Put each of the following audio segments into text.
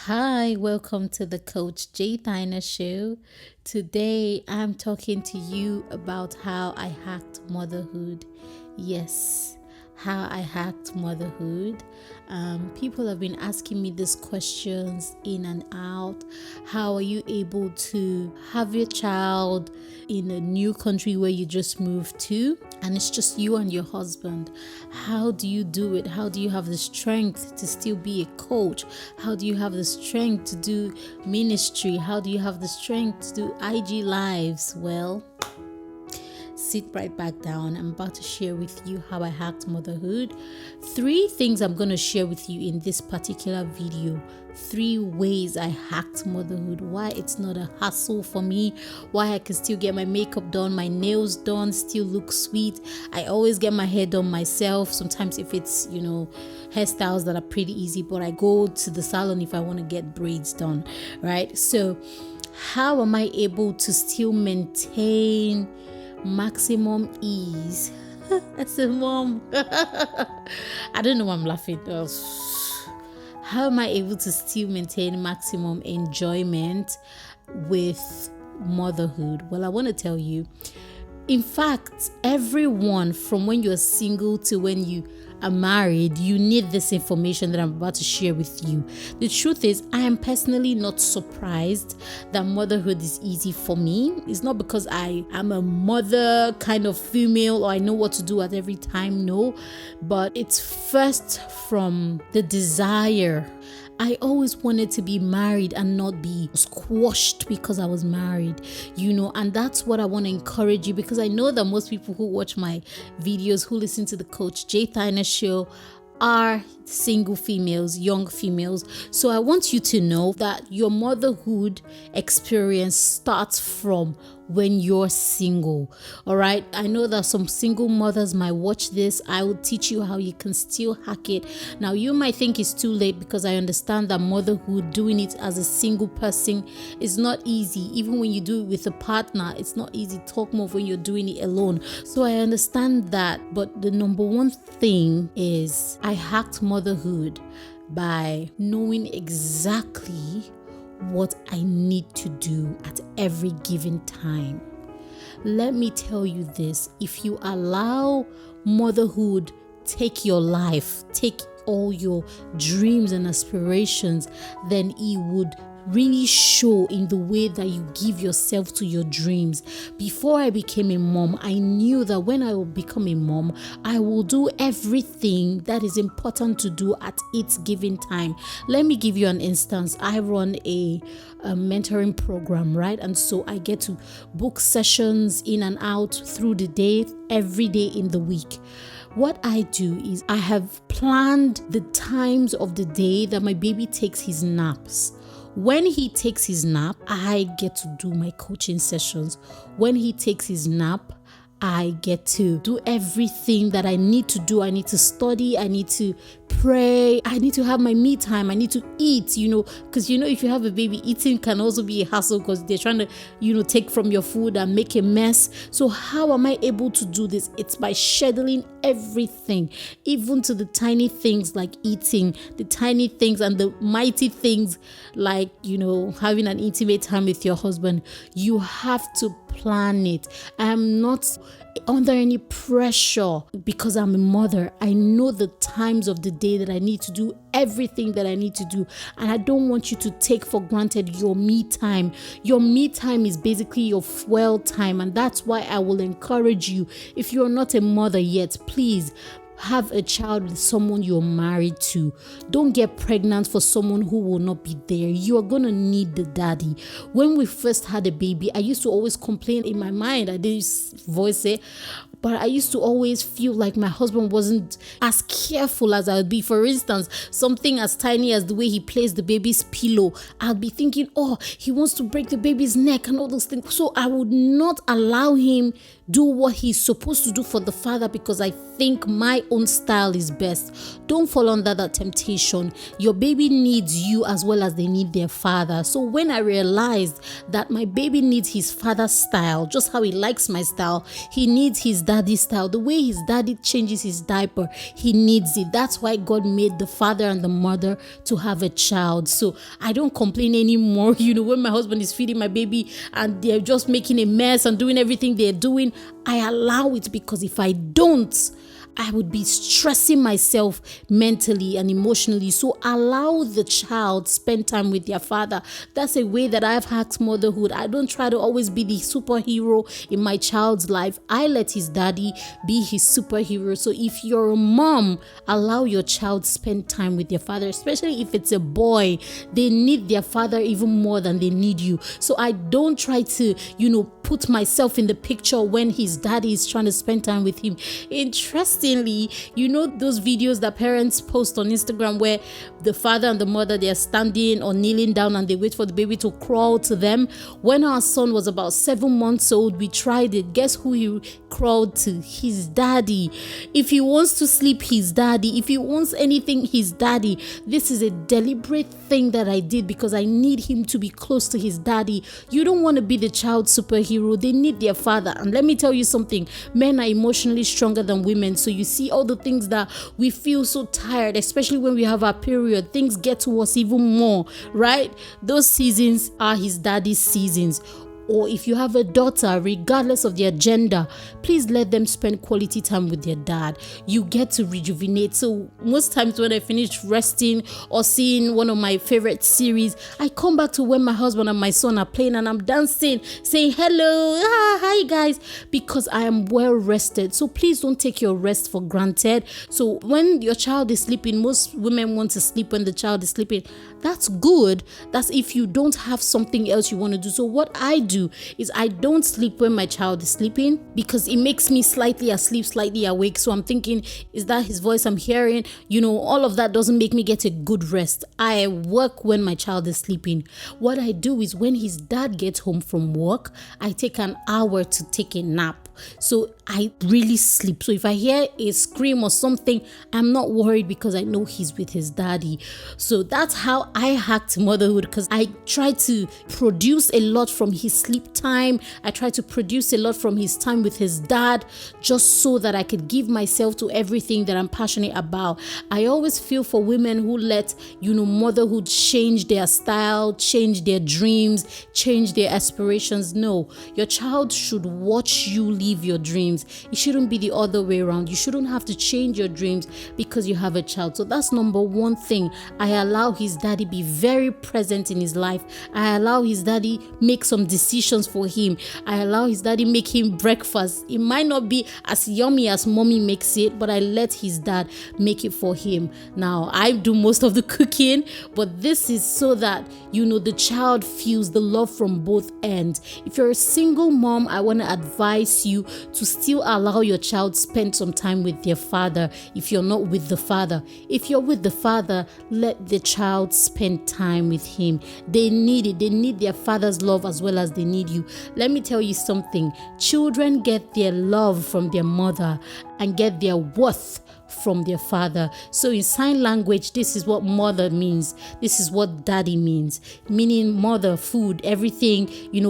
Hi, welcome to the Coach J Thyna show. Today I'm talking to you about how I hacked motherhood. Yes, how I hacked motherhood. People have been asking me these questions in and out. How are you able to have your child in a new country where you just moved to? And it's just you and your husband. How do you do it? How do you have the strength to still be a coach? How do you have the strength to do ministry? How do you have the strength to do IG lives? Well, sit right back down. I'm about to share with you how I hacked motherhood. 3 things I'm going to share with you in this particular video. 3 ways I hacked motherhood. Why it's not a hassle for me. Why I can still get my makeup done, my nails done, still look sweet. I always get my hair done myself. Sometimes if it's, hairstyles that are pretty easy, but I go to the salon if I want to get braids done, right? So how am I able to still maintain maximum ease as a mom? I don't know why I'm laughing. How am I able to still maintain maximum enjoyment with motherhood? Well, I want to tell you, in fact, everyone from when you're single to when you are married, you need this information that I'm about to share with you. The truth is, I am personally not surprised that motherhood is easy for me. It's not because I am a mother kind of female or I know what to do at every time, no, but it's first from the desire. I always wanted to be married and not be squashed because I was married, and that's what I want to encourage you, because I know that most people who watch my videos, who listen to the Coach J Thyna show, are single females, young females. So I want you to know that your motherhood experience starts from when you're single. All right. I know that some single mothers might watch this. I will teach you how you can still hack it. Now, you might think it's too late, because I understand that motherhood, doing it as a single person, is not easy. Even when you do it with a partner, it's not easy. Talk more when you're doing it alone. So I understand that. But the number one thing is I hacked motherhood by knowing exactly what I need to do at every given time. Let me tell you this: if you allow motherhood take your life, take all your dreams and aspirations, then it would really show in the way that you give yourself to your dreams. Before I became a mom, I knew that when I will become a mom, I will do everything that is important to do at its given time. Let me give you an instance. I run a mentoring program, right? And so I get to book sessions in and out through the day, every day in the week. What I do is I have planned the times of the day that my baby takes his naps. When he takes his nap, I get to do my coaching sessions. When he takes his nap, I get to do everything that I need to do. I need to study. I need to pray. I need to have my me time. I need to eat, because, if you have a baby, eating can also be a hassle, because they're trying to, take from your food and make a mess. So how am I able to do this? It's by scheduling everything, even to the tiny things like eating, the tiny things and the mighty things like, having an intimate time with your husband. You have to plan it. I am not under any pressure because I'm a mother. I know the times of the day that I need to do everything that I need to do, and I don't want you to take for granted your me time. Your me time is basically your fuel time, and that's why I will encourage you, if you're not a mother yet, please have a child with someone you're married to. Don't get pregnant for someone who will not be there. You're going to need the daddy. When we first had a baby, I used to always complain in my mind. I didn't voice it, but I used to always feel like my husband wasn't as careful as I would be. For instance, something as tiny as the way he placed the baby's pillow, I'll be thinking, he wants to break the baby's neck and all those things. So I would not allow him do what he's supposed to do for the father because I think my own style is best. Don't fall under that temptation. Your baby needs you as well as they need their father. So when I realized that my baby needs his father's style, just how he likes my style, he needs his daddy's style. The way his daddy changes his diaper, he needs it. That's why God made the father and the mother to have a child. So I don't complain anymore. When my husband is feeding my baby and they're just making a mess and doing everything they're doing, I allow it, because if I don't, I would be stressing myself mentally and emotionally. So allow the child spend time with their father. That's a way that I've hacked motherhood. I don't try to always be the superhero in my child's life. I let his daddy be his superhero. So if you're a mom, allow your child spend time with their father, especially if it's a boy. They need their father even more than they need you. So I don't try to, put myself in the picture when his daddy is trying to spend time with him. Interestingly, those videos that parents post on Instagram where the father and the mother, they're standing or kneeling down and they wait for the baby to crawl to them. When our son was about 7 months old, we tried it. Guess who he crawled to? His daddy. If he wants to sleep, his daddy. If he wants anything, his daddy. This is a deliberate thing that I did because I need him to be close to his daddy. You don't want to be the child superhero. They need their father. And let me tell you something, men are emotionally stronger than women. So you see all the things that we feel so tired, especially when we have our period, things get to us even more, right? Those seasons are his daddy's seasons. Or if you have a daughter, regardless of their gender, please let them spend quality time with their dad. You get to rejuvenate. So most times when I finish resting or seeing one of my favorite series, I come back to when my husband and my son are playing and I'm dancing, saying hello, hi guys, because I am well rested. So please don't take your rest for granted. So when your child is sleeping, most women want to sleep when the child is sleeping. That's good. That's if you don't have something else you want to do. So what I do is I don't sleep when my child is sleeping because it makes me slightly asleep, slightly awake. So I'm thinking, is that his voice I'm hearing? All of that doesn't make me get a good rest. I work when my child is sleeping. What I do is when his dad gets home from work, I take an hour to take a nap. So I really sleep. So if I hear a scream or something, I'm not worried because I know he's with his daddy. So that's how I hacked motherhood, because I try to produce a lot from his sleep time. I try to produce a lot from his time with his dad, just so that I could give myself to everything that I'm passionate about. I always feel for women who let, motherhood change their style, change their dreams, change their aspirations. No, your child should watch you live your dreams. It shouldn't be the other way around. You shouldn't have to change your dreams because you have a child. So that's number one thing. I allow his daddy be very present in his life. I allow his daddy make some decisions for him. I allow his daddy make him breakfast. It might not be as yummy as mommy makes it, but I let his dad make it for him. Now, I do most of the cooking, but this is so that, the child feels the love from both ends. If you're a single mom, I want to advise you to still allow your child spend some time with their father if you're not with the father. If you're with the father, let the child spend time with him. They need it. They need their father's love as well as they need you. Let me tell you something. Children get their love from their mother and get their worth from their father. So in sign language, this is what mother means. This is what daddy means. Meaning mother, food, everything,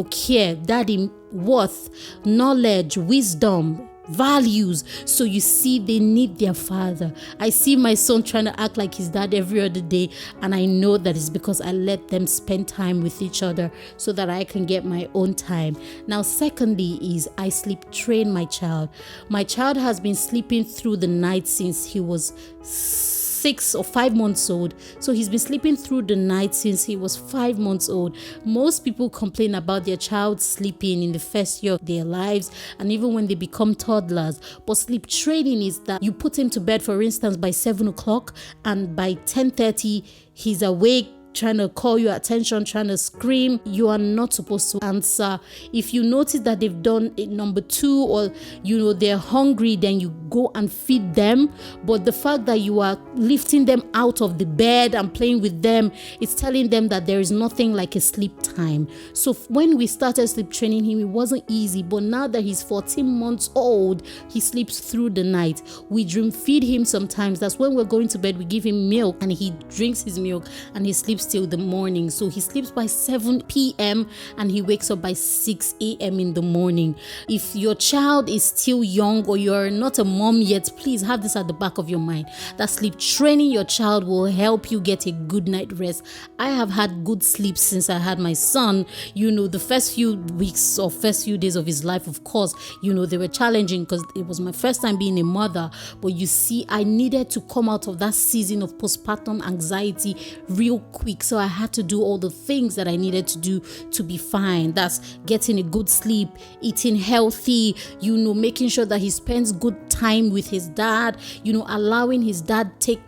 care. Daddy, worth, knowledge, wisdom, values. So you see, they need their father. I see my son trying to act like his dad every other day, and I know that it's because I let them spend time with each other so that I can get my own time. Now, secondly is I sleep train my child. My child has been sleeping through the night since he was 6 or 5 months old. So he's been sleeping through the night since he was 5 months old. Most people complain about their child sleeping in the first year of their lives and even when they become toddlers. But sleep training is that you put him to bed, for instance, by 7 o'clock, and by 10:30 he's awake, trying to call your attention, trying to scream, you are not supposed to answer. If you notice that they've done it number 2, or they're hungry, then you go and feed them. But the fact that you are lifting them out of the bed and playing with them, it's telling them that there is nothing like a sleep time. So when we started sleep training him, it wasn't easy, but now that he's 14 months old, he sleeps through the night. We dream feed him sometimes. That's when we're going to bed, we give him milk and he drinks his milk and he sleeps till the morning. So he sleeps by 7 p.m. and he wakes up by 6 a.m. in the morning. If your child is still young or you're not a mom yet, please have this at the back of your mind, that sleep training your child will help you get a good night rest. I have had good sleep since I had my son. The first few weeks or first few days of his life, of course, they were challenging because it was my first time being a mother. But you see, I needed to come out of that season of postpartum anxiety real quick. So I had to do all the things that I needed to do to be fine. That's getting a good sleep, eating healthy, making sure that he spends good time with his dad, allowing his dad take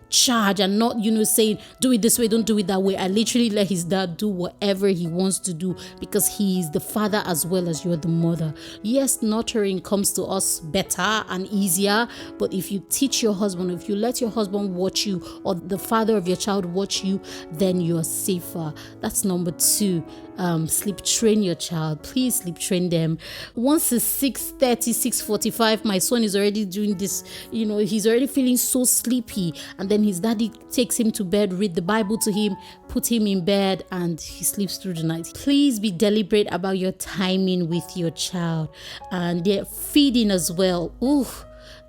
charge and not saying do it this way, don't do it that way. I literally let his dad do whatever he wants to do because he is the father as well as you're the mother. Yes, nurturing comes to us better and easier, but if you teach your husband, if you let your husband watch you or the father of your child watch you, then you're safer. That's number 2. Sleep train your child. Please sleep train them. Once it's 6:30, 6:45, my son is already doing this, he's already feeling so sleepy, and then his daddy takes him to bed, read the Bible to him, put him in bed, and he sleeps through the night. Please be deliberate about your timing with your child, and their feeding as well.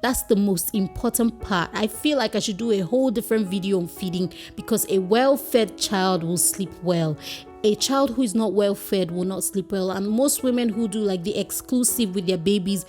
That's the most important part. I feel like I should do a whole different video on feeding, because a well-fed child will sleep well. A child who is not well fed will not sleep well. And most women who do like the exclusive with their babies,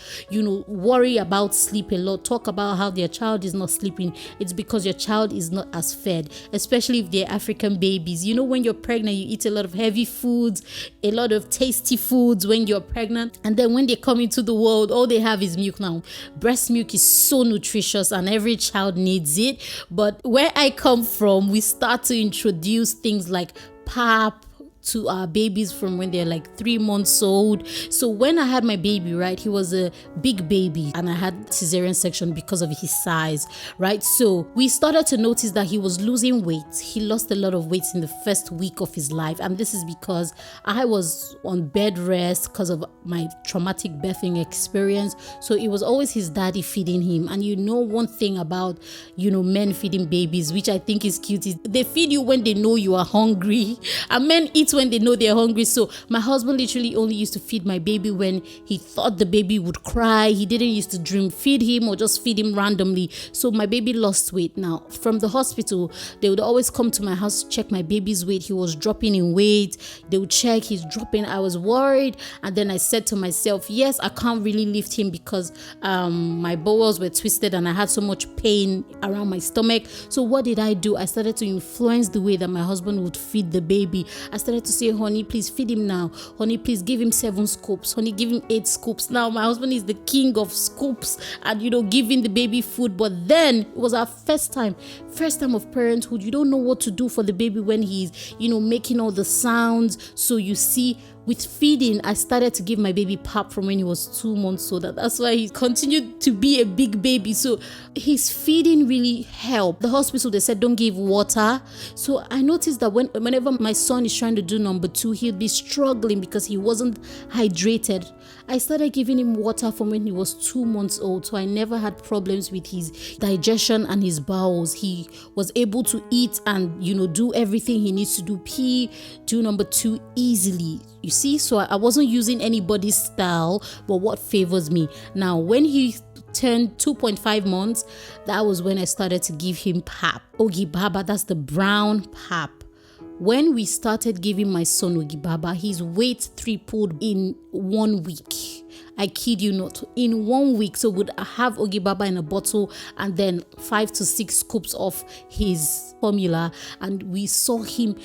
worry about sleep a lot, talk about how their child is not sleeping. It's because your child is not as fed, especially if they're African babies. When you're pregnant, you eat a lot of heavy foods, a lot of tasty foods when you're pregnant. And then when they come into the world, all they have is milk now. Breast milk is so nutritious and every child needs it. But where I come from, we start to introduce things like pap to our babies from when they're like 3 months old. So when I had my baby, right, he was a big baby and I had cesarean section because of his size, right? So we started to notice that he was losing weight. He lost a lot of weight in the first week of his life, and this is because I was on bed rest because of my traumatic birthing experience. So it was always his daddy feeding him. And one thing about men feeding babies, which I think is cute, is they feed you when they know you are hungry, and men eat when they know they're hungry. So my husband literally only used to feed my baby when he thought the baby would cry. He didn't used to dream feed him or just feed him randomly. So my baby lost weight. Now from the hospital, they would always come to my house to check my baby's weight. He was dropping in weight. They would check, he's dropping. I was worried, and then I said to myself, yes, I can't really lift him because my bowels were twisted and I had so much pain around my stomach. So what did I do? I started to influence the way that my husband would feed the baby. I started to say, honey, please feed him now. Honey, please give him 7 scoops. Honey, give him 8 scoops. Now my husband is the king of scoops and giving the baby food. But then it was our first time of parenthood. You don't know what to do for the baby when he's making all the sounds. So you see, with feeding, I started to give my baby pap from when he was 2 months old. That's why he continued to be a big baby. So his feeding really helped. The hospital, they said, don't give water. So I noticed that whenever my son is trying to do number 2, he'll be struggling because he wasn't hydrated. I started giving him water from when he was 2 months old. So I never had problems with his digestion and his bowels. He was able to eat and, do everything he needs to do, pee, do number 2 easily. You see, so I wasn't using anybody's style, but what favors me. Now, when he turned 2.5 months, that was when I started to give him pap. Ogi Baba, that's the brown pap. When we started giving my son Ogi Baba, his weight tripled in 1 week. I kid you not, in 1 week. So would have Ogi Baba in a bottle and then 5 to 6 scoops of his formula, and we saw him,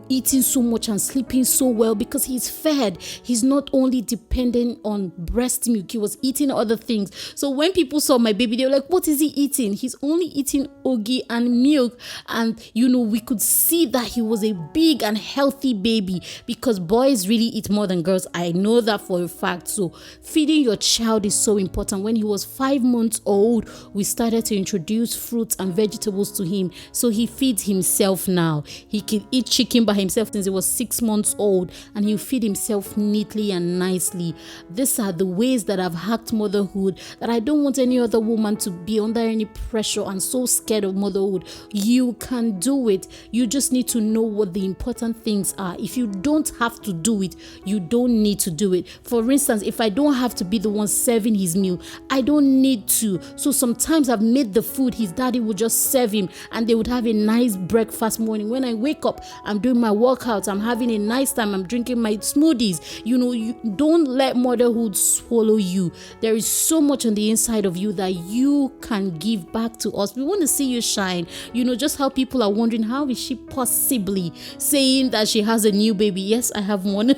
eating so much and sleeping so well because he's fed. He's not only dependent on breast milk, he was eating other things. So when people saw my baby, they were like, what is he eating? He's only eating ogi and milk. And we could see that he was a big and healthy baby, because boys really eat more than girls. I know that for a fact. So feeding your child is so important. When he was 5 months old, we started to introduce fruits and vegetables to him. So he feeds himself now. He can eat chicken by himself since he was 6 months old, and he'll feed himself neatly and nicely. These are the ways that I've hacked motherhood, that I don't want any other woman to be under any pressure and so scared of motherhood. You can do it. You just need to know what the important things are. If you don't have to do it, you don't need to do it. For instance, if I don't have to be the one serving his meal, I don't need to. So sometimes I've made the food, his daddy would just serve him, and they would have a nice breakfast morning. When I wake up, I'm doing my workouts, I'm having a nice time, I'm drinking my smoothies. You don't let motherhood swallow you. There is so much on the inside of you that you can give back to us. We want to see you shine. Just how people are wondering, how is she possibly saying that she has a new baby? Yes, I have one.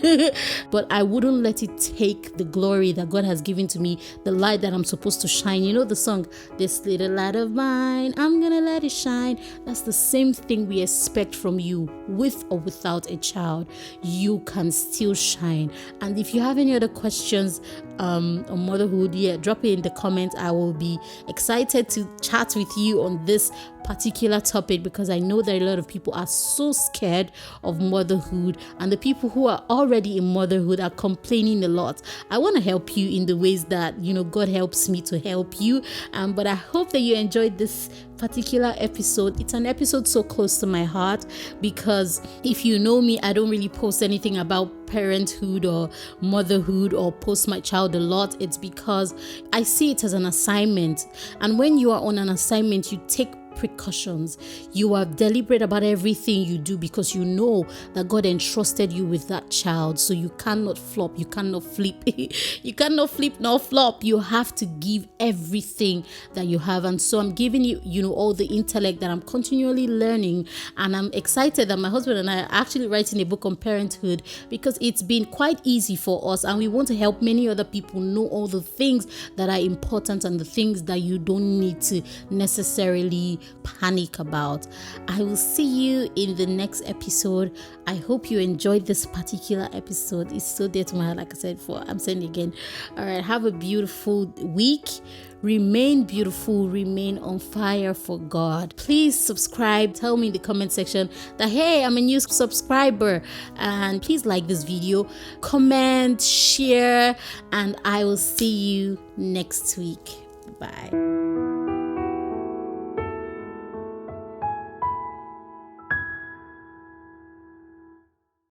But I wouldn't let it take the glory that God has given to me, the light that I'm supposed to shine. The song, this little light of mine, I'm gonna let it shine. That's the same thing we expect from you, with or without a child. You can still shine. And if you have any other questions on motherhood, drop it in the comments. I will be excited to chat with you on this particular topic, because I know that a lot of people are so scared of motherhood, and the people who are already in motherhood are complaining a lot. I want to help you in the ways that God helps me to help you, but I hope that you enjoyed this particular episode. It's an episode so close to my heart, because if you know me, I don't really post anything about parenthood or motherhood or post my child a lot. It's because I see it as an assignment, and when you are on an assignment, you take precautions. You are deliberate about everything you do, because you know that God entrusted you with that child. So you cannot flop, you cannot flip. You cannot flip nor flop. You have to give everything that you have. And so I'm giving you, all the intellect that I'm continually learning. And I'm excited that my husband and I are actually writing a book on parenthood, because it's been quite easy for us, and we want to help many other people know all the things that are important and the things that you don't need to necessarily panic about. I will see you in the next episode. I hope you enjoyed this particular episode. It's so dear to my heart, like I said before. I'm saying it again. All right, have a beautiful week. Remain beautiful, remain on fire for God. Please subscribe. Tell me in the comment section that, hey, I'm a new subscriber. And please like this video, comment, share, and I will see you next week. Bye.